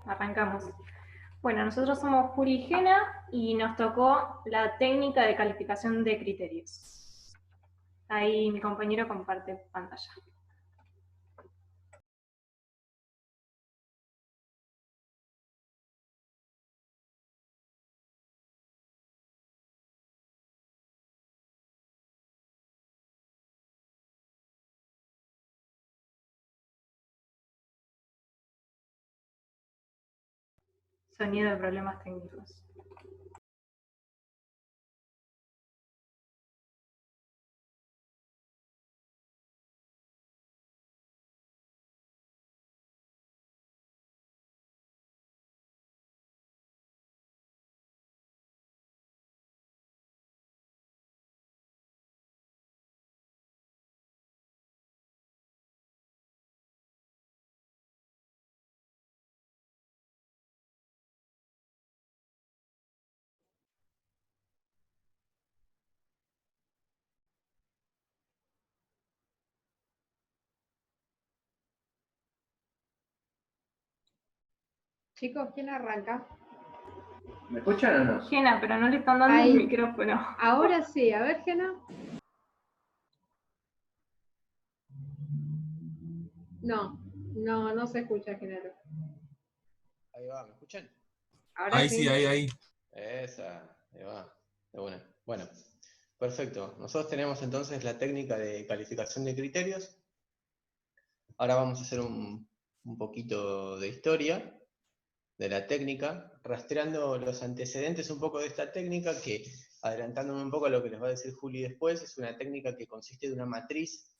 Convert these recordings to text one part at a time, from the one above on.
arrancamos. Bueno, nosotros somos Juli y Gena y nos tocó la técnica de calificación de criterios. Ahí mi compañero comparte pantalla. Sonido de problemas técnicos. Chicos, ¿quién arranca? ¿Me escuchan o no? Gena, pero no le están dando Ahí. el micrófono. Ahora sí, a ver, Gena. No se escucha, Genaro. Ahí va, ¿me escuchan? Ahora Ahí sí, ahí. Esa, ahí va, de una. Bueno, perfecto. Nosotros tenemos entonces la técnica de calificación de criterios. Ahora vamos a hacer un poquito de historia de la técnica, rastreando los antecedentes un poco de esta técnica, que, adelantándome un poco a lo que les va a decir Juli después, es una técnica que consiste de una matriz,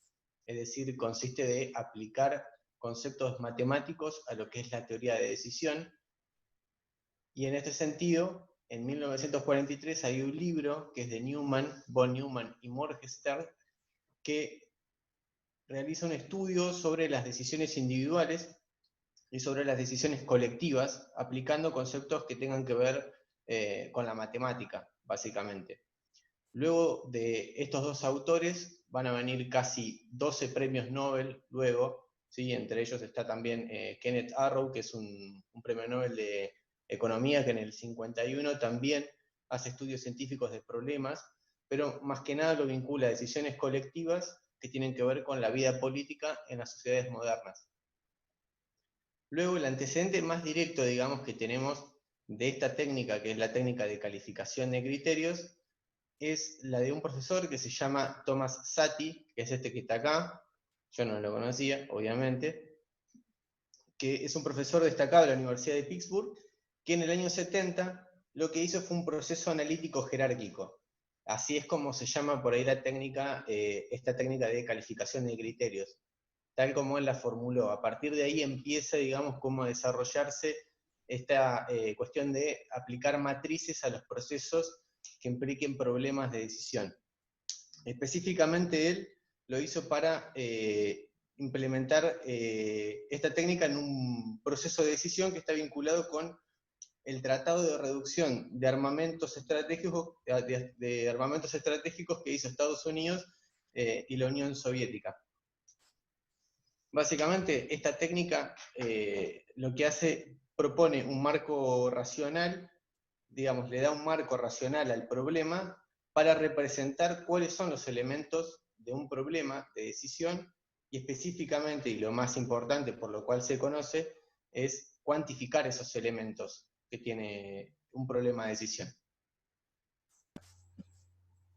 es decir, consiste de aplicar conceptos matemáticos a lo que es la teoría de decisión. Y en este sentido, en 1943 hay un libro que es de Newman, von Neumann y Morgenstern, que realiza un estudio sobre las decisiones individuales y sobre las decisiones colectivas, aplicando conceptos que tengan que ver con la matemática, básicamente. Luego de estos dos autores van a venir casi 12 premios Nobel luego, ¿sí? Entre ellos está también Kenneth Arrow, que es un premio Nobel de Economía, que en el 51 también hace estudios científicos de problemas, pero más que nada lo vincula a decisiones colectivas que tienen que ver con la vida política en las sociedades modernas. Luego, el antecedente más directo, digamos, que tenemos de esta técnica, que es la técnica de calificación de criterios, es la de un profesor que se llama Thomas Sati, que es este que está acá, yo no lo conocía, obviamente, que es un profesor destacado de la Universidad de Pittsburgh, que en el año 70 lo que hizo fue un proceso analítico jerárquico. Así es como se llama por ahí la técnica, esta técnica de calificación de criterios, tal como él la formuló. A partir de ahí empieza, digamos, cómo a desarrollarse esta cuestión de aplicar matrices a los procesos que impliquen problemas de decisión. Específicamente él lo hizo para implementar esta técnica en un proceso de decisión que está vinculado con el Tratado de Reducción de Armamentos Estratégicos, de armamentos estratégicos que hizo Estados Unidos y la Unión Soviética. Básicamente, esta técnica lo que hace, propone un marco racional, digamos, le da un marco racional al problema para representar cuáles son los elementos de un problema de decisión, y específicamente, y lo más importante por lo cual se conoce, es cuantificar esos elementos que tiene un problema de decisión.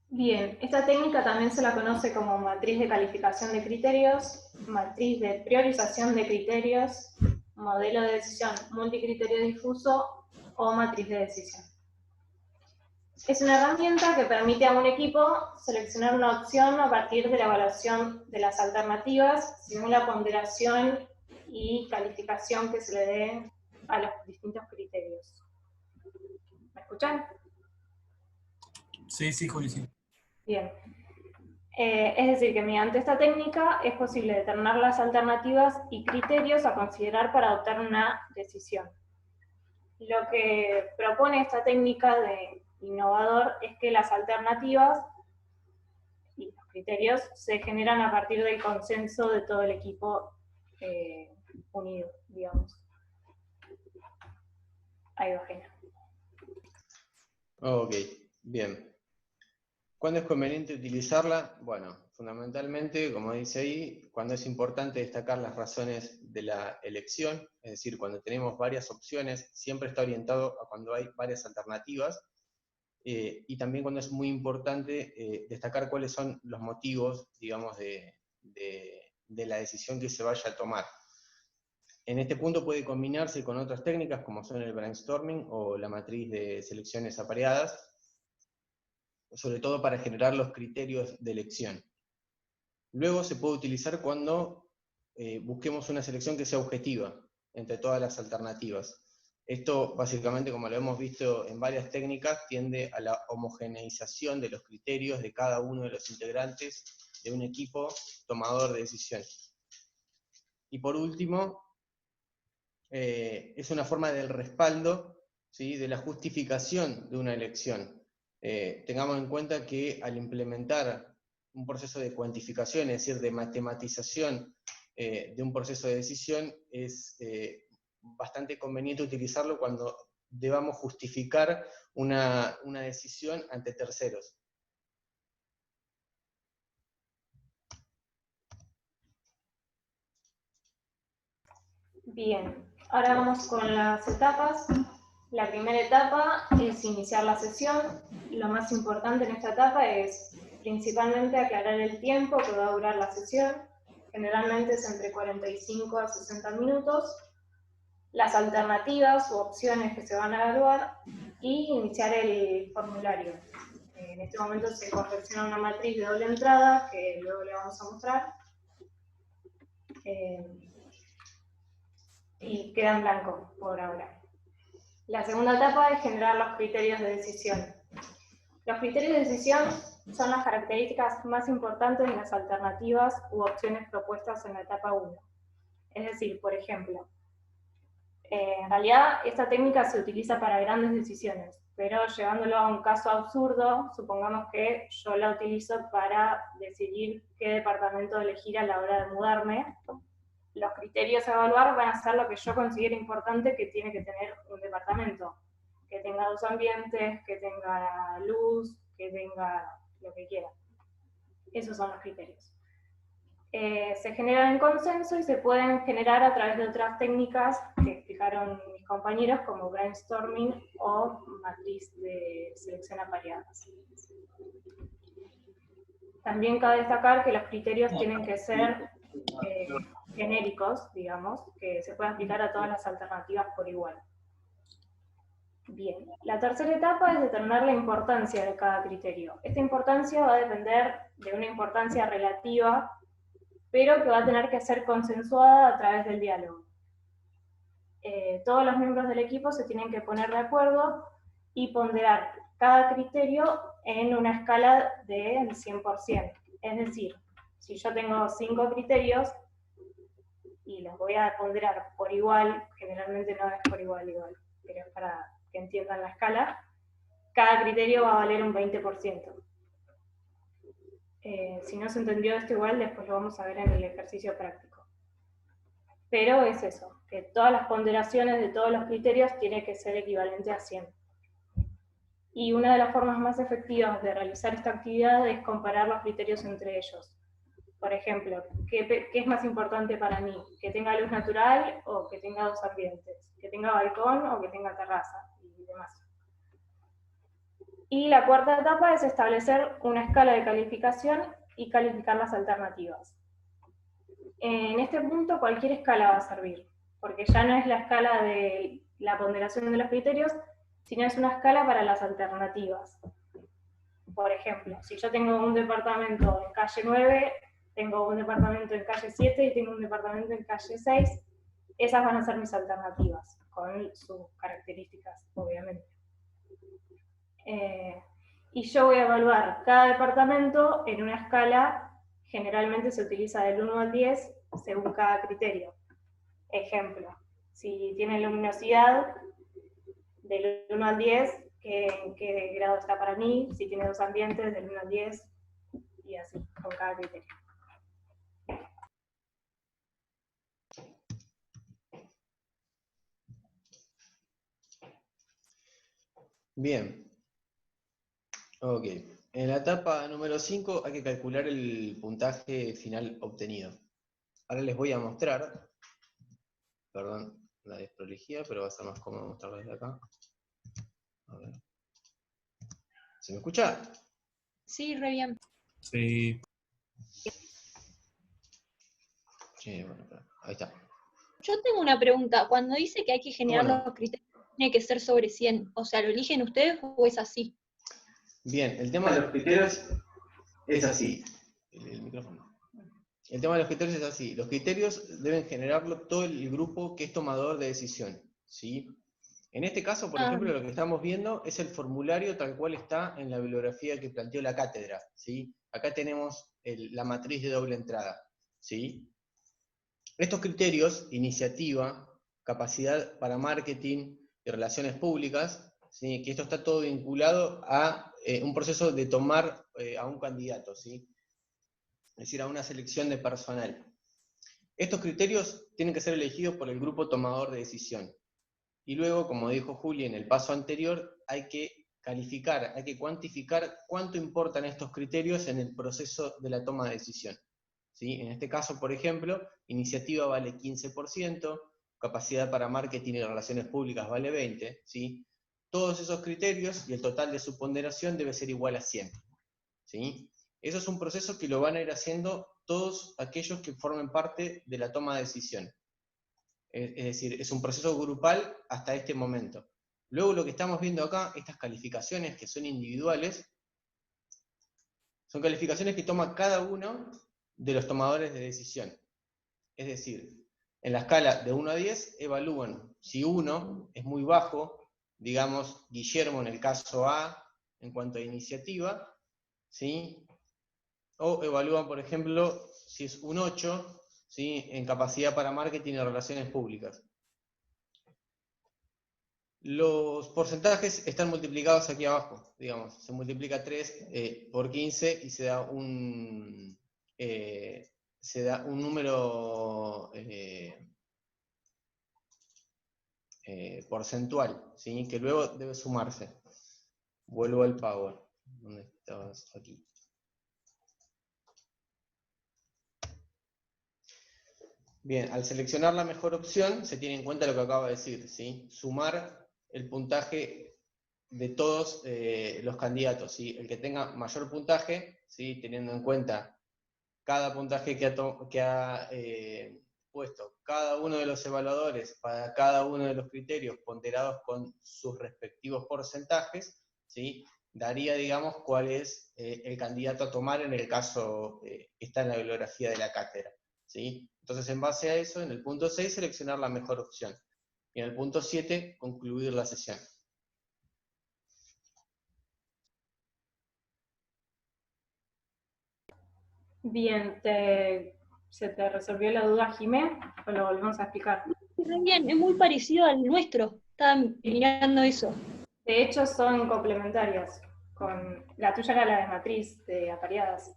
Bien, esta técnica también se la conoce como matriz de calificación de criterios, matriz de priorización de criterios, modelo de decisión multicriterio difuso o matriz de decisión. Es una herramienta que permite a un equipo seleccionar una opción a partir de la evaluación de las alternativas, según la ponderación y calificación que se le dé a los distintos criterios. ¿Me escuchan? Sí, Juli, sí. Bien. Es decir, que mediante esta técnica es posible determinar las alternativas y criterios a considerar para adoptar una decisión. Lo que propone esta técnica de innovador es que las alternativas y los criterios se generan a partir del consenso de todo el equipo unido, digamos. Ahí va, Gena. Ok, bien. ¿Cuándo es conveniente utilizarla? Bueno, fundamentalmente, como dice ahí, cuando es importante destacar las razones de la elección, es decir, cuando tenemos varias opciones, siempre está orientado a cuando hay varias alternativas, y también cuando es muy importante destacar cuáles son los motivos, digamos, de la decisión que se vaya a tomar. En este punto puede combinarse con otras técnicas como son el brainstorming o la matriz de selecciones apareadas, sobre todo para generar los criterios de elección. Luego se puede utilizar cuando busquemos una selección que sea objetiva entre todas las alternativas. Esto, básicamente, como lo hemos visto en varias técnicas, tiende a la homogeneización de los criterios de cada uno de los integrantes de un equipo tomador de decisiones. Y por último, es una forma del respaldo, ¿sí?, de la justificación de una elección. Tengamos en cuenta que al implementar un proceso de cuantificación, es decir, de matematización de un proceso de decisión, es bastante conveniente utilizarlo cuando debamos justificar una decisión ante terceros. Bien, ahora vamos con las etapas. La primera etapa es iniciar la sesión. Lo más importante en esta etapa es principalmente aclarar el tiempo que va a durar la sesión. Generalmente es entre 45 a 60 minutos. Las alternativas u opciones que se van a evaluar y iniciar el formulario. En este momento se confecciona una matriz de doble entrada que luego le vamos a mostrar. Y queda en blanco por ahora. La segunda etapa es generar los criterios de decisión. Los criterios de decisión son las características más importantes de las alternativas u opciones propuestas en la etapa 1. Es decir, por ejemplo, en realidad esta técnica se utiliza para grandes decisiones, pero llevándolo a un caso absurdo, supongamos que yo la utilizo para decidir qué departamento elegir a la hora de mudarme. Los criterios a evaluar van a ser lo que yo considero importante que tiene que tener un departamento. Que tenga 2 ambientes, que tenga luz, que tenga lo que quiera. Esos son los criterios. Se generan en consenso y se pueden generar a través de otras técnicas que explicaron mis compañeros, como brainstorming o matriz de selección apareadas. También cabe destacar que los criterios tienen que ser genéricos, digamos, que se pueden aplicar a todas las alternativas por igual. Bien, la tercera etapa es determinar la importancia de cada criterio. Esta importancia va a depender de una importancia relativa, pero que va a tener que ser consensuada a través del diálogo. Todos los miembros del equipo se tienen que poner de acuerdo y ponderar cada criterio en una escala del 100%. Es decir, si yo tengo 5 criterios, y los voy a ponderar por igual, generalmente no es por igual, pero es para que entiendan la escala, cada criterio va a valer un 20%. Si no se entendió esto igual, después lo vamos a ver en el ejercicio práctico. Pero es eso, que todas las ponderaciones de todos los criterios tienen que ser equivalente a 100. Y una de las formas más efectivas de realizar esta actividad es comparar los criterios entre ellos. Por ejemplo, ¿qué es más importante para mí? ¿Que tenga luz natural o que tenga 2 ambientes? ¿Que tenga balcón o que tenga terraza? Y demás. Y la cuarta etapa es establecer una escala de calificación y calificar las alternativas. En este punto cualquier escala va a servir, porque ya no es la escala de la ponderación de los criterios, sino es una escala para las alternativas. Por ejemplo, si yo tengo un departamento en calle 9, tengo un departamento en calle 7 y tengo un departamento en calle 6, esas van a ser mis alternativas, con sus características, obviamente. Y yo voy a evaluar cada departamento en una escala, generalmente se utiliza del 1 al 10, según cada criterio. Ejemplo, si tiene luminosidad, del 1 al 10, ¿en qué grado está para mí? Si tiene 2 ambientes, del 1 al 10, y así, con cada criterio. Bien. Ok. En la etapa número 5 hay que calcular el puntaje final obtenido. Ahora les voy a mostrar, perdón la desprolijidad, pero va a ser más cómodo mostrarlo desde acá. A ver. ¿Se me escucha? Sí, re bien. Sí. Sí, bueno, ahí está. Yo tengo una pregunta. Cuando dice que hay que generar ¿Cómo no? los criterios, tiene que ser sobre 100. O sea, ¿lo eligen ustedes o es así? Bien, el tema De los criterios es así. El micrófono. El tema de los criterios es así. Los criterios deben generarlo todo el grupo que es tomador de decisión, ¿sí? En este caso, por ejemplo, lo que estamos viendo es el formulario tal cual está en la bibliografía que planteó la cátedra, ¿sí? Acá tenemos la matriz de doble entrada, ¿sí? Estos criterios, iniciativa, capacidad para marketing y relaciones públicas, ¿sí? Que esto está todo vinculado a un proceso de tomar a un candidato, ¿sí? Es decir, a una selección de personal. Estos criterios tienen que ser elegidos por el grupo tomador de decisión. Y luego, como dijo Juli en el paso anterior, hay que calificar, hay que cuantificar cuánto importan estos criterios en el proceso de la toma de decisión. ¿Sí? En este caso, por ejemplo, iniciativa vale 15%, capacidad para marketing y relaciones públicas vale 20%, ¿sí? Todos esos criterios y el total de su ponderación debe ser igual a 100. ¿Sí? Eso es un proceso que lo van a ir haciendo todos aquellos que formen parte de la toma de decisión. Es decir, es un proceso grupal hasta este momento. Luego lo que estamos viendo acá, estas calificaciones que son individuales, son calificaciones que toma cada uno de los tomadores de decisión. Es decir, en la escala de 1 a 10 evalúan si 1 es muy bajo, digamos Guillermo en el caso A en cuanto a iniciativa, ¿sí? O evalúan, por ejemplo, si es un 8, ¿sí? En capacidad para marketing y relaciones públicas. Los porcentajes están multiplicados aquí abajo, digamos, se multiplica 3 por 15 y se da un número porcentual, ¿sí? Que luego debe sumarse. Vuelvo al Power. ¿Dónde estabas? Aquí. Bien, al seleccionar la mejor opción se tiene en cuenta lo que acabo de decir, ¿sí? Sumar el puntaje de todos los candidatos, ¿sí? El que tenga mayor puntaje, ¿sí? Teniendo en cuenta cada puntaje que ha puesto cada uno de los evaluadores para cada uno de los criterios ponderados con sus respectivos porcentajes, ¿sí? Daría, digamos, cuál es el candidato a tomar en el caso que está en la bibliografía de la cátedra, ¿sí? Entonces, en base a eso, en el punto 6, seleccionar la mejor opción. Y en el punto 7, concluir la sesión. Bien, ¿se te resolvió la duda, Jimé? ¿O lo volvemos a explicar? Re bien, es muy parecido al nuestro. Estaba mirando eso. De hecho, son complementarias. La tuya era la de matriz, de apareadas.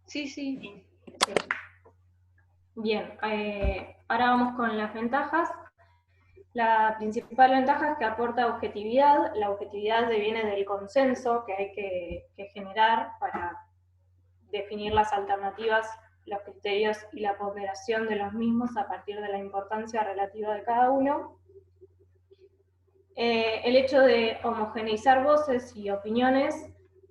Sí, sí. Bien, ahora vamos con las ventajas. La principal ventaja es que aporta objetividad. La objetividad viene del consenso que hay que generar para definir las alternativas, los criterios y la ponderación de los mismos a partir de la importancia relativa de cada uno. El hecho de homogeneizar voces y opiniones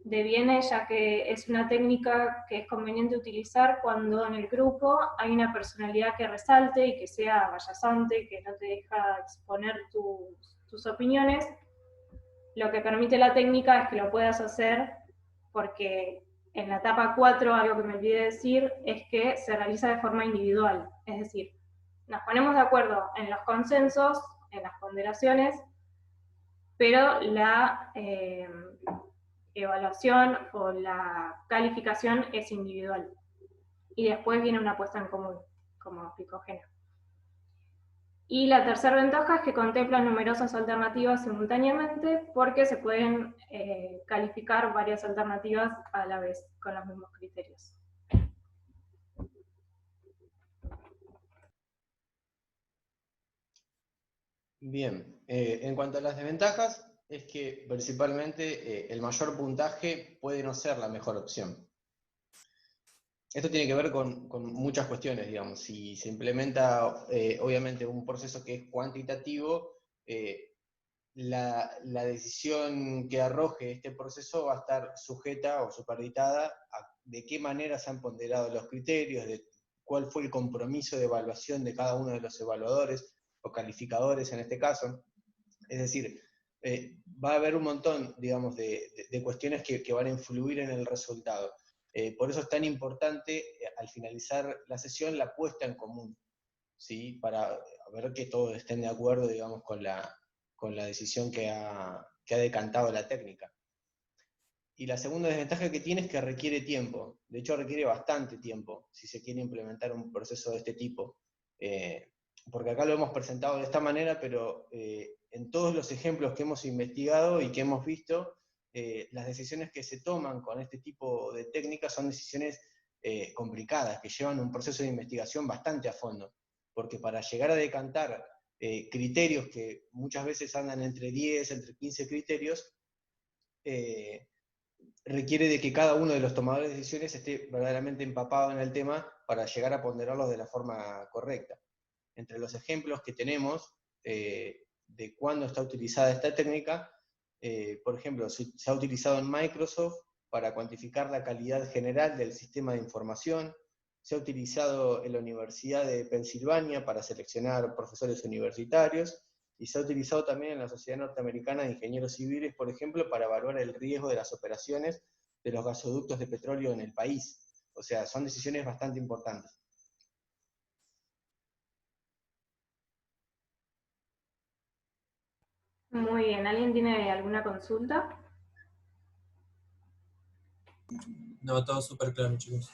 deviene ya que es una técnica que es conveniente utilizar cuando en el grupo hay una personalidad que resalte y que sea vallazante, que no te deja exponer tus opiniones. Lo que permite la técnica es que lo puedas hacer porque en la etapa 4, algo que me olvidé decir, es que se realiza de forma individual. Es decir, nos ponemos de acuerdo en los consensos, en las ponderaciones, pero la evaluación o la calificación es individual. Y después viene una puesta en común, como explicó Gena. Y la tercera ventaja es que contempla numerosas alternativas simultáneamente porque se pueden calificar varias alternativas a la vez con los mismos criterios. Bien, en cuanto a las desventajas, es que principalmente el mayor puntaje puede no ser la mejor opción. Esto tiene que ver con muchas cuestiones, digamos. Si se implementa, obviamente, un proceso que es cuantitativo, la decisión que arroje este proceso va a estar sujeta o supeditada a de qué manera se han ponderado los criterios, de cuál fue el compromiso de evaluación de cada uno de los evaluadores o calificadores en este caso. Es decir, va a haber un montón, digamos, de cuestiones que van a influir en el resultado. Por eso es tan importante, al finalizar la sesión, la puesta en común, ¿sí? Para ver que todos estén de acuerdo, digamos, con la decisión que ha decantado la técnica. Y la segunda desventaja que tiene es que requiere tiempo. De hecho, requiere bastante tiempo si se quiere implementar un proceso de este tipo. Porque acá lo hemos presentado de esta manera, pero en todos los ejemplos que hemos investigado y que hemos visto, las decisiones que se toman con este tipo de técnicas son decisiones complicadas, que llevan un proceso de investigación bastante a fondo. Porque para llegar a decantar criterios que muchas veces andan entre 10, entre 15 criterios, requiere de que cada uno de los tomadores de decisiones esté verdaderamente empapado en el tema para llegar a ponderarlos de la forma correcta. Entre los ejemplos que tenemos de cuándo está utilizada esta técnica, por ejemplo, se ha utilizado en Microsoft para cuantificar la calidad general del sistema de información, se ha utilizado en la Universidad de Pensilvania para seleccionar profesores universitarios, y se ha utilizado también en la Sociedad Norteamericana de Ingenieros Civiles, por ejemplo, para evaluar el riesgo de las operaciones de los gasoductos de petróleo en el país. O sea, son decisiones bastante importantes. Muy bien, ¿alguien tiene alguna consulta? No, todo súper claro, chicos.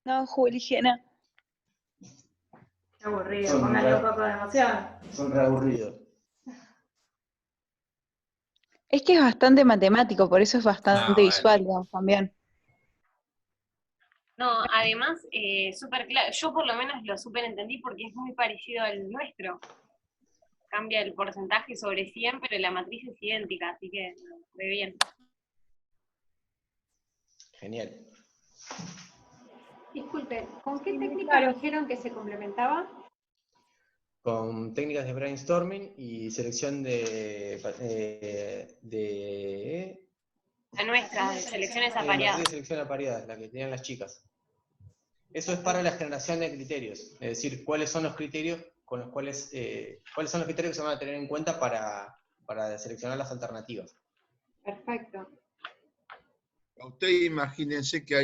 No, Juli, Gena. Qué aburrido, póngale un poco de emoción. Son re aburridos. Es que es bastante matemático, por eso es bastante bueno. visual, digamos, también. No, además, súper claro, yo por lo menos lo súper entendí porque es muy parecido al nuestro. Cambia el porcentaje sobre 100, pero la matriz es idéntica, así que muy bien. Genial. Disculpe, ¿con qué técnica Claro. dijeron que se complementaba? Con técnicas de brainstorming y selección de La nuestra, de selecciones matriz apareadas. de selección a paridad, la que tenían las chicas. Eso es para la generación de criterios, es decir, cuáles son los criterios con los cuáles son los criterios que se van a tener en cuenta para seleccionar las alternativas. Perfecto. Ustedes imagínense que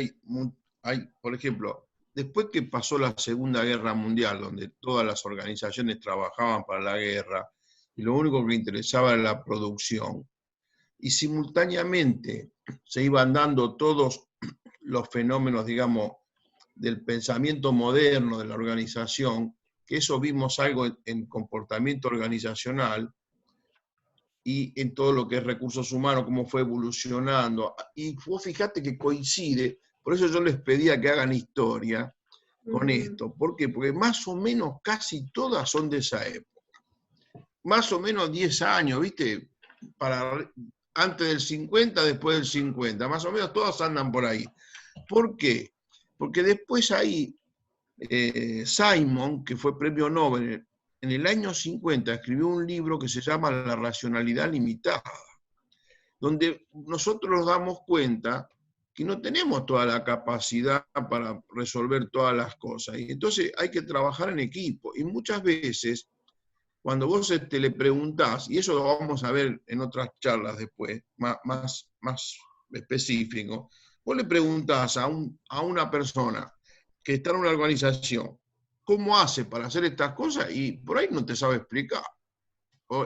hay, por ejemplo, después que pasó la Segunda Guerra Mundial, donde todas las organizaciones trabajaban para la guerra, y lo único que interesaba era la producción, y simultáneamente se iban dando todos los fenómenos, digamos, del pensamiento moderno de la organización, que eso vimos algo en comportamiento organizacional, y en todo lo que es recursos humanos, cómo fue evolucionando. Y vos fijate que coincide, por eso yo les pedía que hagan historia con esto. ¿Por qué? Porque más o menos casi todas son de esa época. Más o menos 10 años, ¿viste? Antes del 50, después del 50. Más o menos todas andan por ahí. ¿Por qué? Porque después ahí Simon, que fue premio Nobel, en el año 50 escribió un libro que se llama La racionalidad limitada, donde nosotros nos damos cuenta que no tenemos toda la capacidad para resolver todas las cosas. Y entonces hay que trabajar en equipo. Y muchas veces, cuando vos le preguntás, y eso lo vamos a ver en otras charlas después, más específico, vos le preguntás a una persona que está en una organización, ¿cómo hace para hacer estas cosas? Y por ahí no te sabe explicar.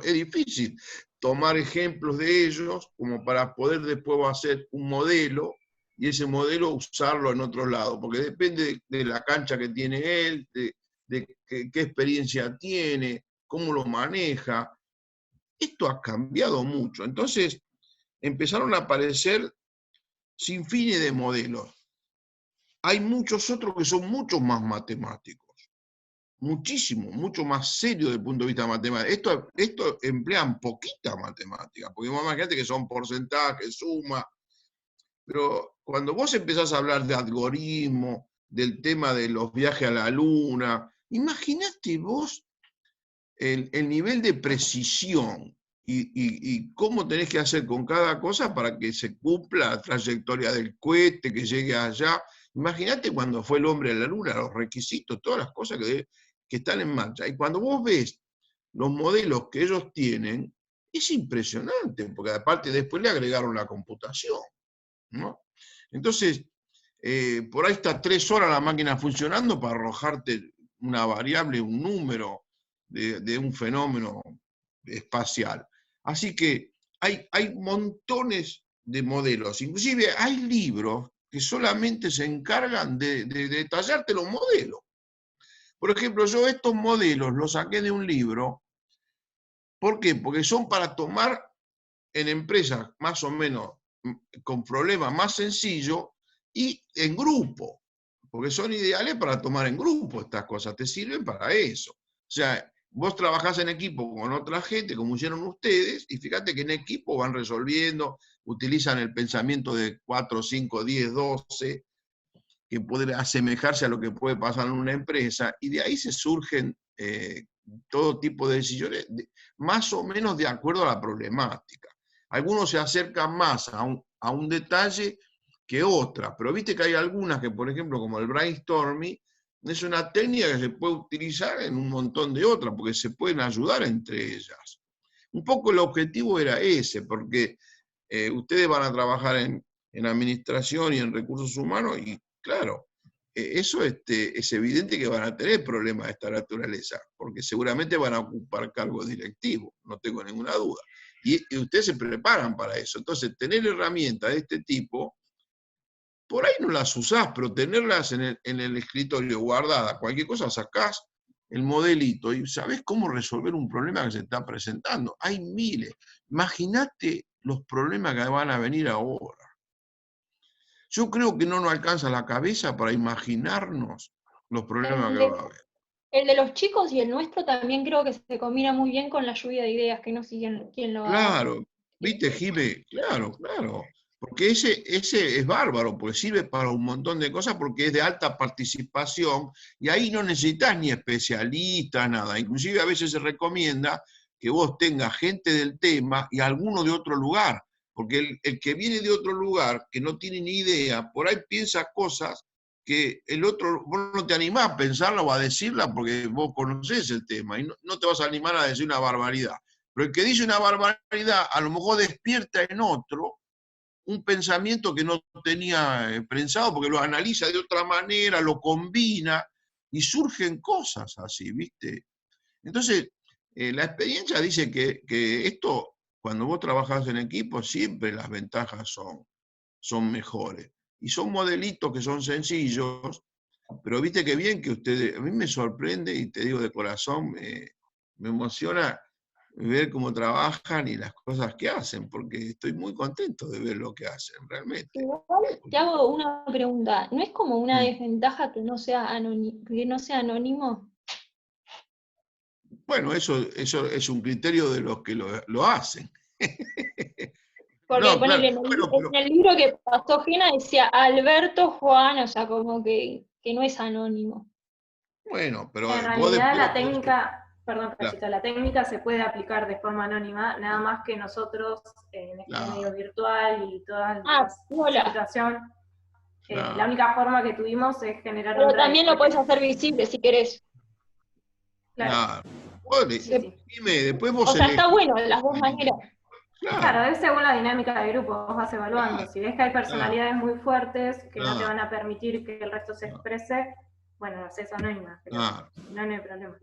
Es difícil tomar ejemplos de ellos como para poder después hacer un modelo y ese modelo usarlo en otro lado, porque depende de la cancha que tiene él, de qué experiencia tiene, cómo lo maneja. Esto ha cambiado mucho. Entonces empezaron a aparecer sin fines de modelos. Hay muchos otros que son mucho más matemáticos. muchísimo, mucho más serio desde el punto de vista matemático. Esto emplean poquita matemática, porque imagínate que son porcentajes, suma, pero cuando vos empezás a hablar de algoritmo, del tema de los viajes a la luna, imaginate vos el nivel de precisión y cómo tenés que hacer con cada cosa para que se cumpla la trayectoria del cohete, que llegue allá. Imagínate cuando fue el hombre a la luna, los requisitos, todas las cosas que están en marcha. Y cuando vos ves los modelos que ellos tienen, es impresionante, porque aparte después le agregaron la computación, ¿no? Entonces, por ahí está 3 horas la máquina funcionando para arrojarte una variable, un número de un fenómeno espacial. Así que hay montones de modelos. Inclusive hay libros que solamente se encargan de detallarte los modelos. Por ejemplo, yo estos modelos los saqué de un libro. ¿Por qué? Porque son para tomar en empresas más o menos con problemas más sencillos y en grupo, porque son ideales para tomar en grupo estas cosas, te sirven para eso. O sea, vos trabajás en equipo con otra gente, como hicieron ustedes, y fíjate que en equipo van resolviendo, utilizan el pensamiento de 4, 5, 10, 12, que puede asemejarse a lo que puede pasar en una empresa, y de ahí se surgen todo tipo de decisiones, más o menos de acuerdo a la problemática. Algunos se acercan más a un detalle que otras, pero viste que hay algunas que, por ejemplo, como el brainstorming, es una técnica que se puede utilizar en un montón de otras, porque se pueden ayudar entre ellas. Un poco el objetivo era ese, porque ustedes van a trabajar en administración y en recursos humanos, y claro, eso es evidente que van a tener problemas de esta naturaleza, porque seguramente van a ocupar cargos directivos, no tengo ninguna duda. Y ustedes se preparan para eso. Entonces, tener herramientas de este tipo, por ahí no las usás, pero tenerlas en el escritorio guardadas, cualquier cosa sacás el modelito y sabés cómo resolver un problema que se está presentando. Hay miles. Imagínate los problemas que van a venir ahora. Yo creo que no nos alcanza la cabeza para imaginarnos los problemas que va a haber. El de los chicos y el nuestro también creo que se combina muy bien con la lluvia de ideas, que no sé quién lo haga. Claro, viste, Jime, claro. Porque ese es bárbaro, porque sirve para un montón de cosas, porque es de alta participación, y ahí no necesitas ni especialistas, nada. Inclusive a veces se recomienda que vos tengas gente del tema y alguno de otro lugar, porque el que viene de otro lugar, que no tiene ni idea, por ahí piensa cosas que el otro, vos no te animás a pensarla o a decirla porque vos conocés el tema, y no te vas a animar a decir una barbaridad. Pero el que dice una barbaridad, a lo mejor despierta en otro un pensamiento que no tenía pensado, porque lo analiza de otra manera, lo combina, y surgen cosas así, ¿viste? Entonces, la experiencia dice que esto, cuando vos trabajás en equipo, siempre las ventajas son mejores. Y son modelitos que son sencillos, pero viste que bien que ustedes, a mí me sorprende, y te digo de corazón, me emociona ver cómo trabajan y las cosas que hacen, porque estoy muy contento de ver lo que hacen, realmente. Igual te hago una pregunta, ¿no es como una desventaja que no sea anónimo? Bueno, eso es un criterio de los que lo hacen. Porque No, ponele, claro, en el libro que pasó Gena decía Alberto Juan, o sea, como que no es anónimo. Bueno, pero En vos realidad después... la técnica, perdón, Claro. Cachito, la técnica se puede aplicar de forma anónima, nada más que nosotros en este Claro. medio virtual y toda hola. la situación, Claro. la única forma que tuvimos es generar Pero un drive. también lo puedes hacer visible si querés. Claro. Bueno, Sí. dime, después vos O sea, elegís. está bueno de las dos maneras. Claro, es según la dinámica de grupo, vos vas evaluando. Si ves que hay personalidades muy fuertes que no te van a permitir que el resto se exprese, bueno, lo haces anónima, pero no hay problema.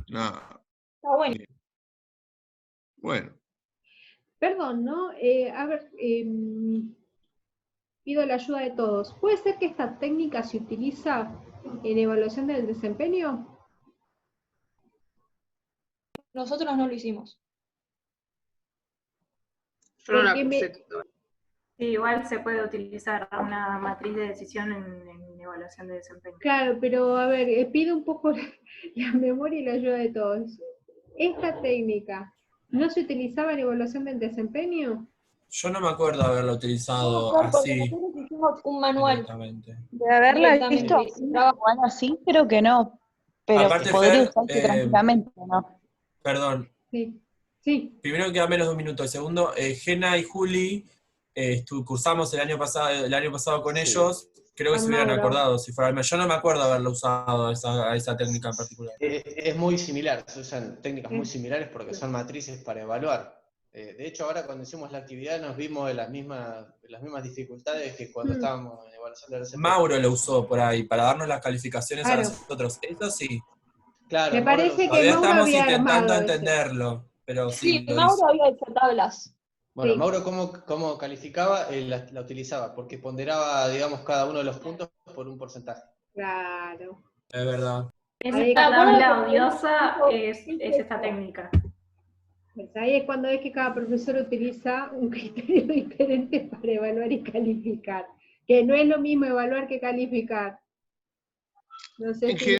Está bueno. Bueno. Perdón, ¿no? A ver, pido la ayuda de todos. ¿Puede ser que esta técnica se utiliza en evaluación del desempeño? Nosotros no lo hicimos. Yo no la puse todavía. Sí, igual se puede utilizar una matriz de decisión en evaluación de desempeño. Claro, pero a ver, pido un poco la memoria y la ayuda de todos. ¿Esta técnica no se utilizaba en evaluación del desempeño? Yo no me acuerdo haberlo utilizado Porque así nosotros hicimos un manual directamente. De haberla directamente. visto igual así, creo que no. Pero Aparte, podría Fer, usarse tranquilamente, ¿no? perdón, Sí. Sí. primero queda menos de un minuto. Y segundo, Gena y Juli cursamos el año pasado con Sí. ellos. Creo que Con se hubieran Mauro. acordado. Si fuera, yo no me acuerdo haberlo usado a esa técnica en particular. Es muy similar, se usan técnicas muy similares porque son matrices para evaluar. De hecho, ahora cuando hicimos la actividad nos vimos de las mismas dificultades que cuando estábamos en evaluación de desempeño. Mauro lo usó por ahí, para darnos las calificaciones a Claro. nosotros. Eso sí. Claro, Me Mauro lo parece que usó. Todavía Mauro estamos había intentando armado ese. entenderlo, pero sí, Sí, lo Mauro hizo. había hecho tablas. Bueno, Sí. Mauro, ¿cómo calificaba? La utilizaba, porque ponderaba, digamos, cada uno de los puntos por un porcentaje. Claro. Es verdad. Esa Ahí- tabla odiosa es esta técnica. Pues ahí es cuando es que cada profesor utiliza un criterio diferente para evaluar y calificar. Que no es lo mismo evaluar que calificar. No sé En si